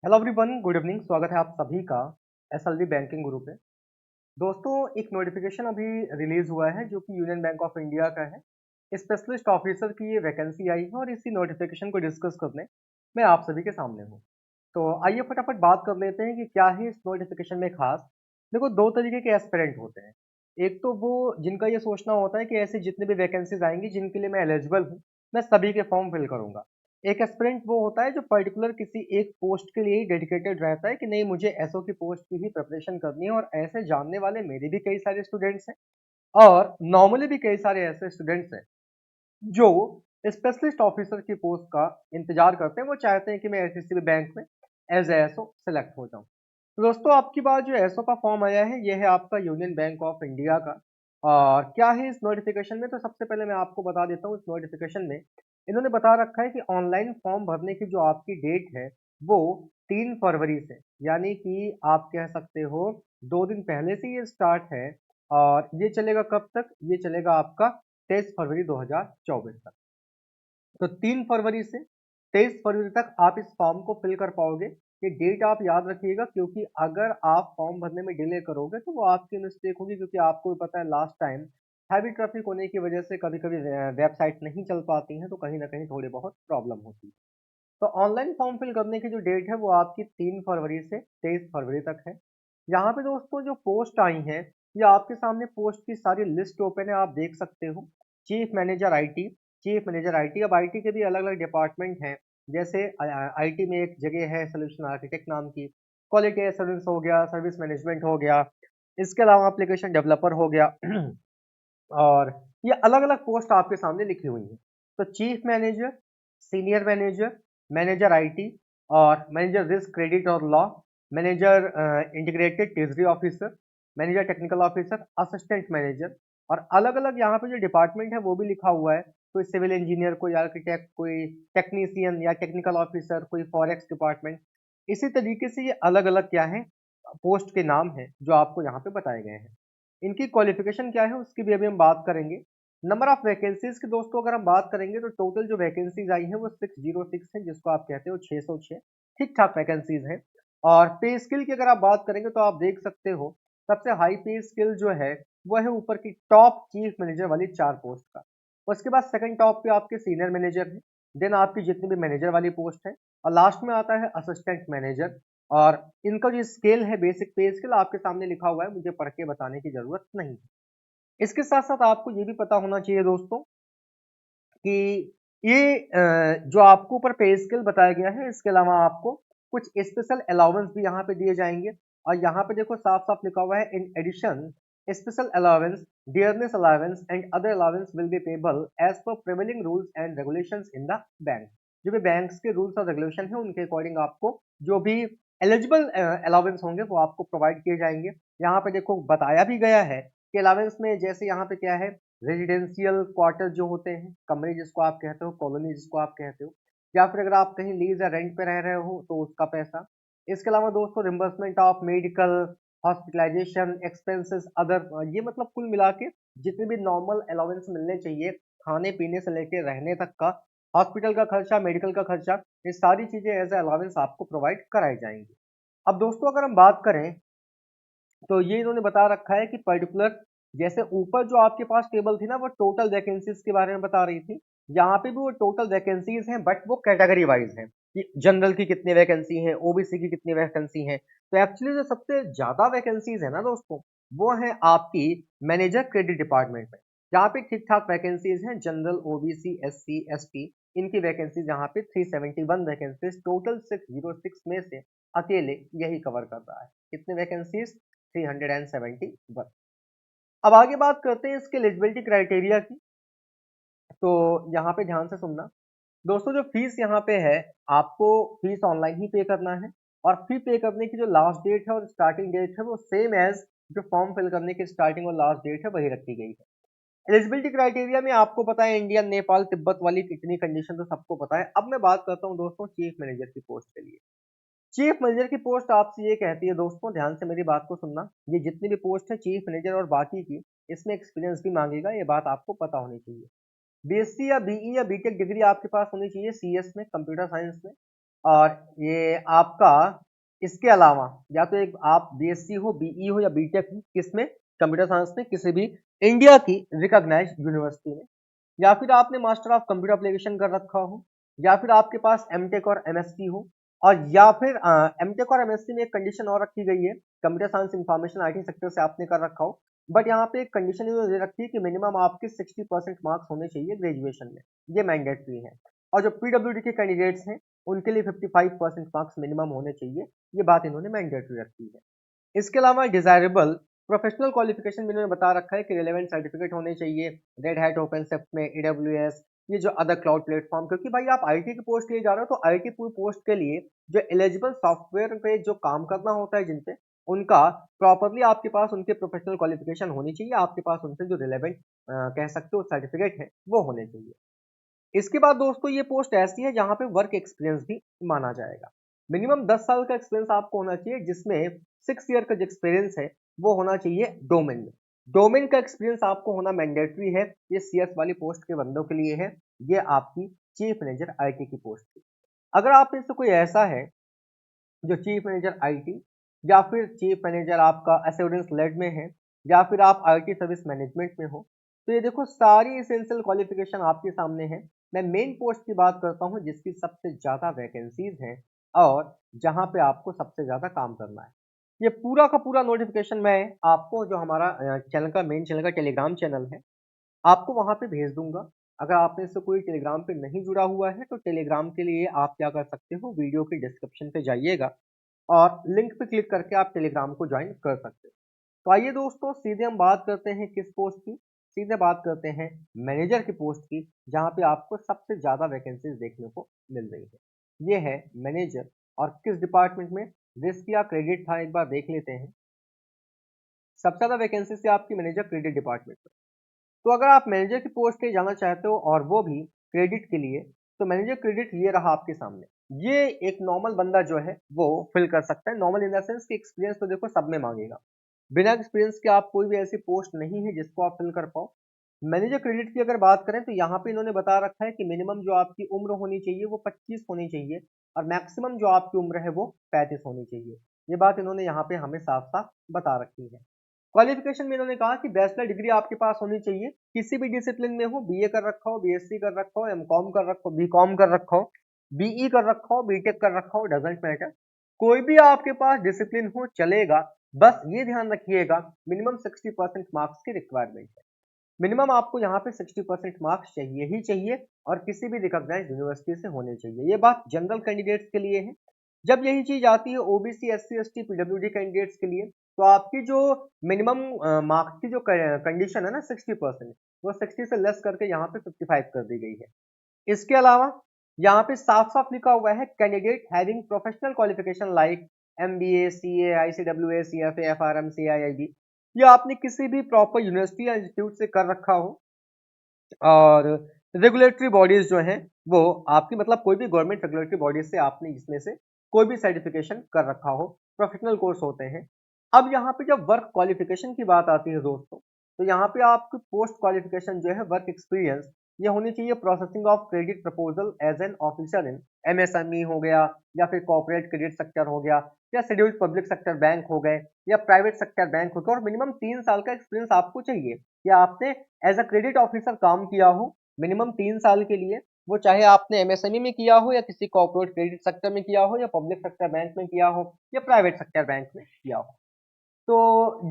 Hello everyone, good evening. स्वागत है आप सभी का एसएलवी बैंकिंग गुरु पे। दोस्तों, एक नोटिफिकेशन अभी रिलीज हुआ है जो कि यूनियन बैंक ऑफ इंडिया का है। स्पेशलिस्ट ऑफिसर की ये वैकेंसी आई है और इसी नोटिफिकेशन को डिस्कस करने मैं आप सभी के सामने हूँ। तो आइए फटाफट बात कर लेते हैं कि क्या है इस नोटिफिकेशन में खास। देखो, दो तरीके के एस्पिरेंट होते हैं। एक तो वो जिनका ये सोचना होता है कि ऐसे जितने भी वैकेंसीज आएंगी जिनके लिए मैं एलिजिबल हूँ, मैं सभी के फॉर्म फिल करूंगा। एक एस्पिरेंट वो होता है जो पर्टिकुलर किसी एक पोस्ट के लिए ही डेडिकेटेड रहता है कि नहीं, मुझे एसओ की पोस्ट की ही प्रिपरेशन करनी है। और ऐसे जानने वाले मेरे भी कई सारे स्टूडेंट्स हैं और नॉर्मली भी कई सारे ऐसे स्टूडेंट्स हैं जो स्पेशलिस्ट ऑफिसर की पोस्ट का इंतजार करते हैं। वो चाहते हैं कि मैं किसी भी बैंक में एज एसओ सेलेक्ट हो जाऊं। तो दोस्तों, आपकी बात जो एसओ का फॉर्म आया है, ये है आपका यूनियन बैंक ऑफ इंडिया का। और क्या है इस नोटिफिकेशन में, तो सबसे पहले मैं आपको बता देता हूँ। इस नोटिफिकेशन में इन्होंने बता रखा है कि ऑनलाइन फॉर्म भरने की जो आपकी डेट है वो 3 फरवरी से, यानी कि आप कह सकते हो 2 दिन पहले से ये स्टार्ट है। और ये चलेगा कब तक? ये चलेगा आपका 23 फरवरी 2024 तक। तो 3 फरवरी से 23 फरवरी तक आप इस फॉर्म को फिल कर पाओगे। ये डेट आप याद रखिएगा, क्योंकि अगर आप फॉर्म भरने में डिले करोगे तो वो आपकी मिस्टेक होगी। क्योंकि आपको भी पता है, लास्ट टाइम हैवी ट्रैफिक होने की वजह से कभी कभी वेबसाइट नहीं चल पाती हैं, तो कहीं ना कहीं थोड़ी बहुत प्रॉब्लम होती है। तो ऑनलाइन फॉर्म फिल करने की जो डेट है वो आपकी 3 फरवरी से 23 फरवरी तक है। यहाँ पे दोस्तों जो पोस्ट आई हैं, ये आपके सामने पोस्ट की सारी लिस्ट ओपन है, आप देख सकते हो। Chief manager IT, chief manager IT. अब आईटी के भी अलग अलग डिपार्टमेंट हैं। जैसे आईटी में एक जगह है सोल्यूशन आर्किटेक्ट नाम की, क्वालिटी एश्योरेंस हो गया, सर्विस मैनेजमेंट हो गया, इसके अलावा एप्लीकेशन डेवलपर हो गया। और ये अलग अलग पोस्ट आपके सामने लिखी हुई हैं। तो chief manager, senior manager, manager IT, और मैनेजर रिस्क क्रेडिट और law, manager integrated treasury officer, manager technical officer, assistant manager. और अलग अलग यहाँ पे जो डिपार्टमेंट है वो भी लिखा हुआ है। कोई सिविल इंजीनियर, कोई आर्किटेक्ट, कोई टेक्नीशियन या टेक्निकल ऑफिसर, कोई फॉरेक्स डिपार्टमेंट। इसी तरीके से ये अलग अलग क्या है, पोस्ट के नाम हैं जो आपको यहाँ पे बताए गए हैं। इनकी क्वालिफिकेशन क्या है उसकी भी अभी हम बात करेंगे। नंबर ऑफ वैकेंसीज की दोस्तों अगर हम बात करेंगे तो टोटल जो वैकेंसीज आई है वो 606 है, जिसको आप कहते हो 606। ठीक ठाक वैकेंसीज है। और पे स्किल की अगर आप बात करेंगे तो आप देख सकते हो, सबसे हाई पे स्किल जो है वो है ऊपर की टॉप चीफ मैनेजर वाली 4 पोस्ट का। उसके बाद सेकंड टॉप पे आपके सीनियर मैनेजर है। देन आपकी जितनी भी मैनेजर वाली पोस्ट है, और लास्ट में आता है असिस्टेंट मैनेजर। और इनका जो स्केल है, बेसिक पे स्केल आपके सामने लिखा हुआ है, मुझे पढ़ के बताने की जरूरत नहीं है। इसके साथ साथ आपको ये भी पता होना चाहिए दोस्तों कि ये जो आपको ऊपर पे स्केल बताया गया है, इसके अलावा आपको कुछ स्पेशल अलाउंस भी यहाँ पे दिए जाएंगे। और यहाँ पे देखो साफ साफ लिखा हुआ है, in addition special allowance, dearness allowance and other allowance will be payable as per prevailing rules and regulations in the bank. जो भी बैंक्स के रूल्स और रेगुलेशन है उनके अकॉर्डिंग आपको जो भी एलिजिबल अलाउंस होंगे वो आपको प्रोवाइड किए जाएंगे। यहाँ पे देखो बताया भी गया है कि अलाउंस में जैसे यहाँ पे क्या है, रेजिडेंशियल क्वार्टर जो होते हैं, कमरे जिसको आप कहते हो, कॉलोनी जिसको आप कहते हो, या फिर अगर आप कहीं लीज या रेंट पे रह रहे हो तो उसका पैसा। इसके अलावा दोस्तों reimbursement of medical, hospitalisation expenses, other, ये मतलब कुल मिला के जितने भी नॉर्मल अलाउंस मिलने चाहिए, खाने पीने से लेके रहने तक का, हॉस्पिटल का खर्चा, मेडिकल का खर्चा, ये सारी चीजें एज ए अलाउंस आपको प्रोवाइड कराई जाएंगी। अब दोस्तों अगर हम बात करें तो ये इन्होंने बता रखा है कि पर्टिकुलर, जैसे ऊपर जो आपके पास टेबल थी ना वो टोटल वैकेंसीज के बारे में बता रही थी, यहाँ पे भी वो टोटल वैकेंसीज हैं, बट वो कैटेगरी वाइज हैं कि जनरल की कितनी वैकेंसी है, ओबीसी की कितनी वैकेंसी है। तो एक्चुअली जो सबसे ज्यादा वैकेंसीज है ना दोस्तों, वो है आपकी मैनेजर क्रेडिट डिपार्टमेंट में। यहाँ पे ठीक ठाक वैकेंसीज हैं, जनरल, ओबीसी, एससी, एसटी, इनकी वैकेंसीज यहाँ पे 371 वैकेंसीज टोटल 606 में से अकेले यही कवर कर रहा है। कितनी वैकेंसीज? 371। अब आगे बात करते हैं इसके एलिजिबिलिटी क्राइटेरिया की। तो यहाँ पे ध्यान से सुनना दोस्तों, जो फीस यहाँ पे है, आपको फीस ऑनलाइन ही पे करना है। और फी पे करने की जो लास्ट डेट है और स्टार्टिंग डेट है वो सेम एज जो फॉर्म फिल करने की स्टार्टिंग और लास्ट डेट है वही रखी गई है। एलिजिबिलिटी क्राइटेरिया में आपको पता है, इंडिया, नेपाल, तिब्बत वाली कितनी कंडीशन तो सबको पता है। अब मैं बात करता हूँ दोस्तों चीफ मैनेजर की पोस्ट के लिए। चीफ मैनेजर की पोस्ट आपसे ये कहती है दोस्तों, ध्यान से मेरी बात को सुनना, ये जितनी भी पोस्ट है चीफ मैनेजर और बाकी की, इसमें एक्सपीरियंस भी मांगेगा, ये बात आपको पता होनी चाहिए। बीएससी या बीई या बीटेक डिग्री आपके पास होनी चाहिए सीएस में, कंप्यूटर साइंस में। और ये आपका इसके अलावा या तो एक आप बीएससी हो, बीई हो या बीटेक हो, किसमें, कंप्यूटर साइंस में किसी भी इंडिया की रिकॉग्नाइज्ड यूनिवर्सिटी में, या फिर आपने मास्टर ऑफ कंप्यूटर एप्लीकेशन कर रखा हो, या फिर आपके पास एमटेक और एमएससी हो, और या फिर एमटेक और एमएससी में एक कंडीशन और रखी गई है, computer science information IT sector से आपने कर रखा हो, बट यहाँ पे एक कंडीशन इन्होंने दे रखी है कि मिनिमम आपके 60% मार्क्स होने चाहिए ग्रेजुएशन में, ये मैंडेटरी है। और जो पीडब्ल्यूडी के कैंडिडेट्स हैं उनके लिए 55% मार्क्स मिनिमम होने चाहिए, ये बात इन्होंने मैंडेटरी रखी है। इसके अलावा डिजायरेबल प्रोफेशनल क्वालिफिकेशन में इन्होंने बता रखा है कि रिलेवेंट सर्टिफिकेट होने चाहिए रेड हैट, ओपनशिफ्ट में, एडब्ल्यूएस, ये जो अदर क्लाउड प्लेटफॉर्म, क्योंकि भाई आप आईटी की पोस्ट के लिए जा रहे हो तो आईटी पूरी पोस्ट के लिए जो एलिजिबल सॉफ्टवेयर पे जो काम करना होता है जिनपे, उनका प्रॉपरली आपके पास उनके प्रोफेशनल क्वालिफिकेशन होनी चाहिए, आपके पास उनसे जो रिलेवेंट कह सकते हो सर्टिफिकेट है वो होने चाहिए। इसके बाद दोस्तों ये पोस्ट ऐसी है जहां पे वर्क एक्सपीरियंस भी माना जाएगा। मिनिमम 10 साल का एक्सपीरियंस आपको होना चाहिए, जिसमें 6 ईयर का जो एक्सपीरियंस है वो होना चाहिए डोमेन में। डोमेन का एक्सपीरियंस आपको होना मैंडेटरी है, ये सीएस वाली पोस्ट के बंदों के लिए है, ये आपकी चीफ मैनेजर आईटी की पोस्ट थी। अगर आप में से कोई ऐसा है जो चीफ मैनेजर आईटी या फिर चीफ मैनेजर आपका एश्योरेंस लेड में है, या फिर आप आईटी सर्विस मैनेजमेंट में हो, तो ये देखो सारी एसेंशियल क्वालिफिकेशन आपके सामने है। मैं मेन पोस्ट की बात करता हूँ जिसकी सबसे ज्यादा वैकेंसीज हैं और जहां पे आपको सबसे ज्यादा काम करना है। ये पूरा का पूरा नोटिफिकेशन मैं आपको जो हमारा चैनल का मेन चैनल का टेलीग्राम चैनल है आपको वहां पे भेज दूंगा। अगर आपने से कोई टेलीग्राम पे नहीं जुड़ा हुआ है तो टेलीग्राम के लिए आप क्या कर सकते हो, वीडियो के डिस्क्रिप्शन पे जाइएगा और लिंक पे क्लिक करके आप टेलीग्राम को ज्वाइन कर सकते हो। तो आइए दोस्तों सीधे हम बात करते हैं किस पोस्ट की, सीधे बात करते हैं मैनेजर की पोस्ट की, जहां पे आपको सबसे ज्यादा वैकेंसीज देखने को मिल रही है। ये है मैनेजर, और किस डिपार्टमेंट में, रिस्क या क्रेडिट था, एक बार देख लेते हैं। सबसे ज्यादा वैकेंसी से आपकी मैनेजर क्रेडिट डिपार्टमेंट में। तो अगर आप मैनेजर की पोस्ट पे जाना चाहते हो और वो भी क्रेडिट के लिए, तो मैनेजर क्रेडिट ये रहा आपके सामने। ये एक नॉर्मल बंदा जो है वो फिल कर सकता है, नॉर्मल इन द सेंस कि एक्सपीरियंस तो देखो सब में मांगेगा, बिना एक्सपीरियंस के आप कोई भी ऐसी पोस्ट नहीं है जिसको आप फिल कर पाओ। मैनेजर क्रेडिट की अगर बात करें तो यहाँ पे इन्होंने बता रखा है कि मिनिमम जो आपकी उम्र होनी चाहिए वो 25 होनी चाहिए, और मैक्सिमम जो आपकी उम्र है वो 35 होनी चाहिए। ये बात इन्होंने यहाँ पे हमें साफ साफ बता रखी है। क्वालिफिकेशन में इन्होंने कहा कि बैचलर डिग्री आपके पास होनी चाहिए, किसी भी डिसिप्लिन में हो, बीए कर रखा हो, बीएससी कर रखा हो, एमकॉम कर रखा हो, बीकॉम कर रखा हो, बीई कर रखा हो, बीटेक कर रखा हो, डजंट मैटर, कोई भी आपके पास डिसिप्लिन हो चलेगा। बस ये ध्यान रखिएगा मिनिमम 60% मार्क्स की रिक्वायरमेंट है। मिनिमम आपको यहाँ पे 60% मार्क्स चाहिए ही चाहिए, और किसी भी रिकॉग्नाइज्ड यूनिवर्सिटी से होने चाहिए। ये बात जनरल कैंडिडेट्स के लिए है। जब यही चीज आती है OBC, SC, ST, PWD candidates के लिए, तो आपकी जो मिनिमम मार्क्स की जो कंडीशन है ना 60%, वो 60 से लेस करके यहाँ पे 55 कर दी गई है। इसके अलावा यहाँ पे साफ साफ लिखा हुआ है candidate having professional qualification like MBA, CA, ICWA, CFA, FRM, CIIB, ये आपने किसी भी प्रॉपर यूनिवर्सिटी या इंस्टीट्यूट से कर रखा हो, और रेगुलेटरी बॉडीज जो हैं वो आपकी मतलब कोई भी गवर्नमेंट रेगुलेटरी बॉडीज से आपने इसमें से कोई भी सर्टिफिकेशन कर रखा हो, प्रोफेशनल कोर्स होते हैं। अब यहाँ पे जब वर्क क्वालिफिकेशन की बात आती है दोस्तों, तो यहाँ पे आपकी पोस्ट क्वालिफिकेशन जो है वर्क एक्सपीरियंस, ये होनी चाहिए processing of credit proposal as an officer in MSME हो गया, या फिर कॉर्पोरेट क्रेडिट सेक्टर हो गया, या शेड्यूल्ड पब्लिक सेक्टर बैंक हो गए, या प्राइवेट सेक्टर बैंक हो गया, और मिनिमम 3 साल का एक्सपीरियंस आपको चाहिए कि आपने एज अ क्रेडिट ऑफिसर काम किया हो मिनिमम 3 साल के लिए, वो चाहे आपने एमएसएमई में किया हो, या किसी कॉर्पोरेट क्रेडिट सेक्टर में किया हो, या पब्लिक सेक्टर बैंक में किया हो, या प्राइवेट सेक्टर बैंक में किया हो। तो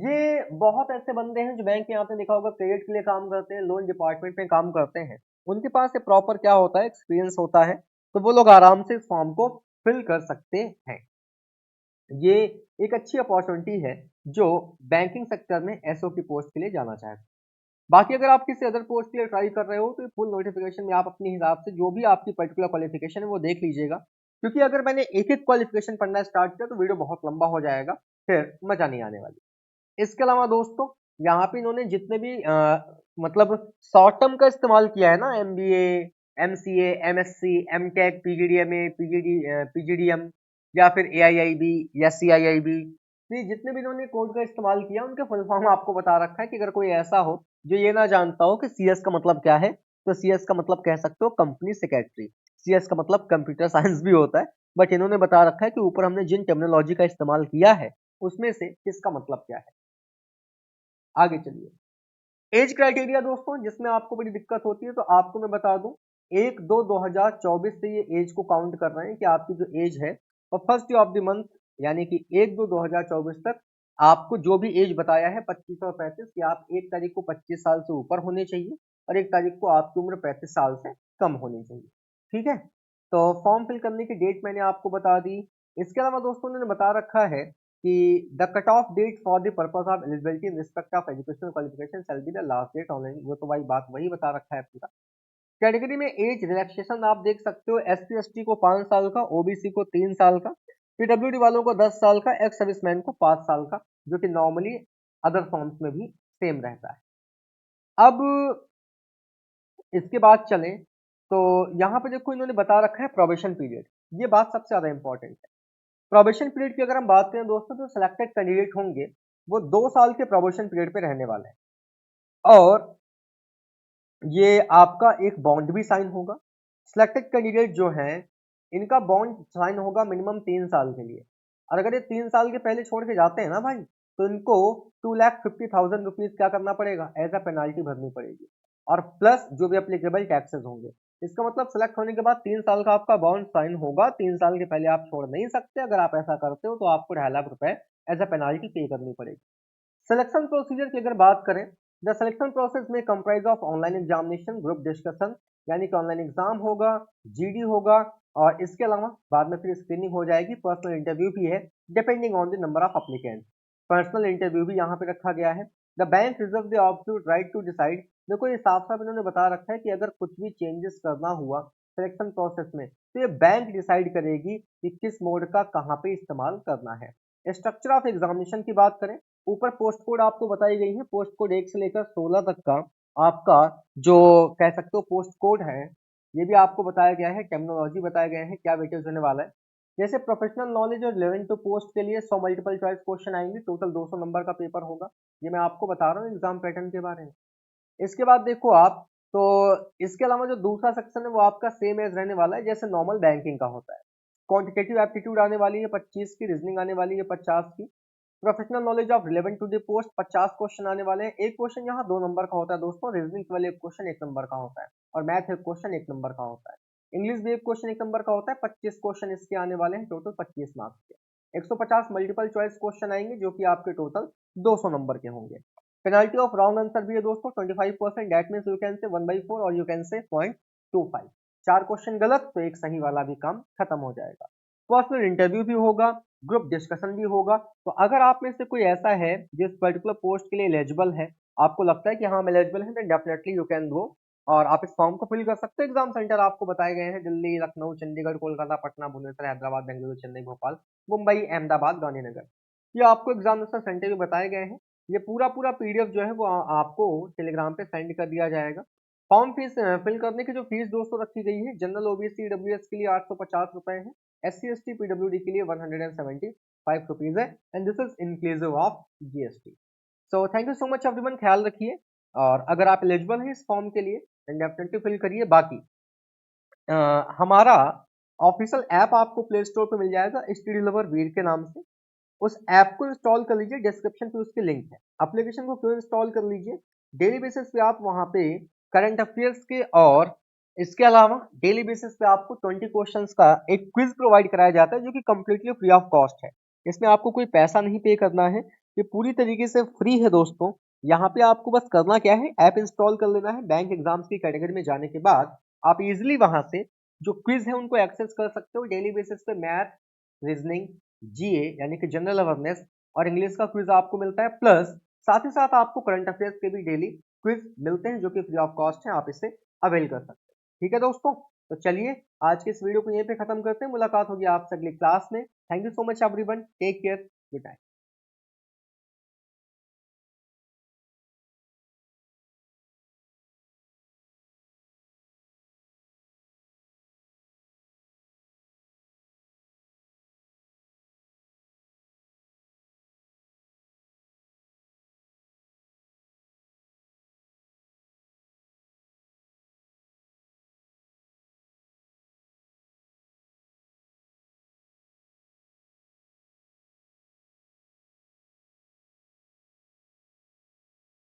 ये बहुत ऐसे बंदे हैं जो बैंक में आपने देखा होगा क्रेडिट के लिए काम करते हैं, लोन डिपार्टमेंट में काम करते हैं, उनके पास ये प्रॉपर क्या होता है, एक्सपीरियंस होता है, तो वो लोग आराम से इस फॉर्म को फिल कर सकते हैं। ये एक अच्छी अपॉर्चुनिटी है जो बैंकिंग सेक्टर में एसओ की पोस्ट के लिए जाना चाहते हैं। बाकी अगर आप किसी अदर पोस्ट के लिए ट्राई कर रहे हो तो फुल नोटिफिकेशन में आप अपने हिसाब से जो भी आपकी पर्टिकुलर क्वालिफिकेशन है वो देख लीजिएगा, क्योंकि अगर मैंने एक एक क्वालिफिकेशन पढ़ना स्टार्ट किया तो वीडियो बहुत लंबा हो जाएगा, फिर मजा नहीं आने वाली। इसके अलावा दोस्तों यहाँ पे इन्होंने जितने भी मतलब शॉर्ट टर्म का इस्तेमाल किया है ना, MBA, MCA, MSc, MTech, PGDMA, PGDM, या फिर एआईआईबी या सीआईआईबी, ये जितने भी इन्होंने कोड का इस्तेमाल किया उनके फुल फॉर्म आपको बता रखा है कि अगर कोई ऐसा हो जो ये ना जानता हो कि सीएस का मतलब क्या है, तो CS का मतलब कह सकते हो कंपनी सेक्रेटरी, CS का मतलब कंप्यूटर साइंस भी होता है, बट इन्होंने बता रखा है कि ऊपर हमने जिन टर्मिनोलॉजी का इस्तेमाल किया है उसमें से किसका मतलब क्या है। आगे चलिए, एज क्राइटेरिया दोस्तों जिसमें आपको बड़ी दिक्कत होती है, तो आपको मैं बता दूं 1/2/2024 से ये एज को काउंट कर रहे हैं कि आपकी जो एज है और first day of the month यानी कि 1/2/2024 तक आपको जो भी एज बताया है 25 और 35 कि आप 1 तारीख को 25 साल से ऊपर होने चाहिए और 1 तारीख को आपकी उम्र 35 साल से कम होनी चाहिए। ठीक है, तो फॉर्म फिल करने की डेट मैंने आपको बता दी। इसके अलावा दोस्तों ने बता रखा है कि the cut off date for the purpose of eligibility in respect of educational qualification shall be the last date online. वो तो भाई बात वही बता रखा है पूरा। कैटेगरी में एज रिलैक्सेशन आप देख सकते हो, SC ST को 5 साल का, OBC को 3 साल का, PWD वालों को 10 साल का, एक्स सर्विसमैन को 5 साल का, जो कि नॉर्मली अदर फॉर्म्स में भी सेम रहता है। अब इसके बाद चलें तो यहाँ पे देखो इन्होंने बता रखा है प्रोबेशन पीरियड, ये बात सबसे ज्यादा इंपॉर्टेंट है। प्रोबेशन पीरियड की अगर हम बात करें दोस्तों, तो सिलेक्टेड कैंडिडेट होंगे वो 2 साल के प्रोबेशन पीरियड पे रहने वाले हैं और ये आपका एक बॉन्ड भी साइन होगा। सिलेक्टेड कैंडिडेट जो हैं इनका बॉन्ड साइन होगा मिनिमम 3 साल के लिए, और अगर ये 3 साल के पहले छोड़ के जाते हैं ना भाई, तो इनको 2,50,000 रुपीज क्या करना पड़ेगा, एज अ पेनाल्टी भरनी पड़ेगी, और प्लस जो भी अप्लीकेबल टैक्सेस होंगे। इसका मतलब सिलेक्ट होने के बाद 3 साल का आपका बॉन्ड साइन होगा, 3 साल के पहले आप छोड़ नहीं सकते। अगर आप ऐसा करते हो तो आपको 2.5 लाख रुपए एज अ पेनाल्टी पे करनी पड़ेगी। सिलेक्शन प्रोसीजर की अगर बात करें, द सिलेक्शन प्रोसेस में comprise of online examination, group discussion यानी कि ऑनलाइन एग्जाम होगा, GD होगा, और इसके अलावा बाद में फिर स्क्रीनिंग हो जाएगी, पर्सनल इंटरव्यू भी है depending on the number of applicant. Personal interview भी यहाँ पे रखा गया है। The bank reserve the absolute right to decide. देखो ये साफ साफ इन्होंने बता रखा है कि अगर कुछ भी चेंजेस करना हुआ सिलेक्शन प्रोसेस में तो ये बैंक डिसाइड करेगी कि किस मोड का कहाँ पे इस्तेमाल करना है। स्ट्रक्चर ऑफ एग्जामिनेशन की बात करें, ऊपर पोस्ट कोड आपको बताई गई है, पोस्ट कोड 1 से लेकर 16 तक का आपका जो कह सकते हो पोस्ट कोड है, ये भी आपको बताया गया है, टर्मिनोलॉजी बताया गया है, क्या वेटेज होने वाला है। जैसे प्रोफेशनल नॉलेज और 11 टू पोस्ट के लिए 100 मल्टीपल चॉइस क्वेश्चन आएंगे, टोटल 200 नंबर का पेपर होगा। ये मैं आपको बता रहा हूँ एग्जाम पैटर्न के बारे में। इसके बाद देखो आप, तो इसके अलावा जो दूसरा सेक्शन है वो आपका सेम एज रहने वाला है जैसे नॉर्मल बैंकिंग का होता है। क्वांटिटेटिव एप्टीट्यूड आने वाली है 25 की, रीजनिंग आने वाली है 50 की, professional knowledge of relevant to the post 50 question आने वाले हैं। एक क्वेश्चन यहाँ 2 नंबर का होता है दोस्तों, रीजनिंग केवल एक क्वेश्चन 1 नंबर का होता है, और मैथ एक क्वेश्चन 1 नंबर का होता है। इंग्लिश भी एक क्वेश्चन 1 नंबर का होता है। 25 क्वेश्चन इसके आने वाले हैं, टोटल 25 मार्क्स के। 150 मल्टीपल चॉइस क्वेश्चन आएंगे जो कि आपके टोटल 200 नंबर के होंगे। पेनाल्टी ऑफ रॉन्ग आंसर भी है दोस्तों 25%, that means you can say 1/4 और यू कैन से 0.25। 4 क्वेश्चन गलत तो एक सही वाला भी काम खत्म हो जाएगा। पर्सनल इंटरव्यू भी होगा, ग्रुप डिस्कशन भी होगा। तो अगर आप में से कोई ऐसा है जिस पर्टिकुलर पोस्ट के लिए एलिजिबल है, आपको लगता है कि हाँ हम एलिजिबल हैं, then definitely you can go और आप इस फॉर्म को फिल कर सकते हो। एग्जाम सेंटर आपको बताए गए हैं दिल्ली, लखनऊ, चंडीगढ़, कोलकाता, पटना, भुवनेश्वर, हैदराबाद, बेंगलुरु, चेन्नई, भोपाल, मुंबई, अहमदाबाद, गांधीनगर, ये आपको एग्जामिनेशन सेंटर भी बताए गए हैं। ये पूरा पूरा PDF जो है वो आपको टेलीग्राम पे सेंड कर दिया जाएगा। फॉर्म फीस फिल करने की जो फीस दोस्तों रखी गई है, जनरल OBC EWS के लिए 850 रुपए है, SC ST PWD के लिए 175 रुपीज है, and this is inclusive of GST। So thank you so much everyone, ख्याल रखिए, और अगर आप एलिजिबल हैं इस फॉर्म के लिए देन डेफिनेटली फिल करिए। बाकी हमारा ऑफिशियल ऐप आपको प्ले स्टोर पे मिल जाएगा स्टडी लवर वीर के नाम से, उस ऐप को इंस्टॉल कर लीजिए, डिस्क्रिप्शन पे उसकी लिंक है। एप्लीकेशन को क्यों इंस्टॉल कर लीजिए, डेली बेसिस पे आप वहां पे करंट अफेयर्स के और इसके अलावा डेली बेसिस पे आपको 20 क्वेश्चंस का एक क्विज प्रोवाइड कराया जाता है जो कि कंप्लीटली फ्री ऑफ कॉस्ट है। इसमें आपको कोई पैसा नहीं पे करना है, ये पूरी तरीके से फ्री है दोस्तों। यहाँ पे आपको बस करना क्या है, ऐप इंस्टॉल कर लेना है। बैंक एग्जाम्स की कैटेगरी में जाने के बाद आप इजिली वहां से जो क्विज है उनको एक्सेस कर सकते हो। डेली बेसिस पे मैथ, रीजनिंग, GA यानी कि जनरल अवेयरनेस और इंग्लिश का क्विज आपको मिलता है, प्लस साथ ही साथ आपको करंट अफेयर्स के भी डेली क्विज मिलते हैं जो कि फ्री ऑफ कॉस्ट है, आप इसे अवेल कर सकते हैं। ठीक है दोस्तों, तो चलिए आज के इस वीडियो को यहीं पे खत्म करते हैं, मुलाकात होगी आपसे अगली क्लास में। Thank you so much everyone, take care, good night.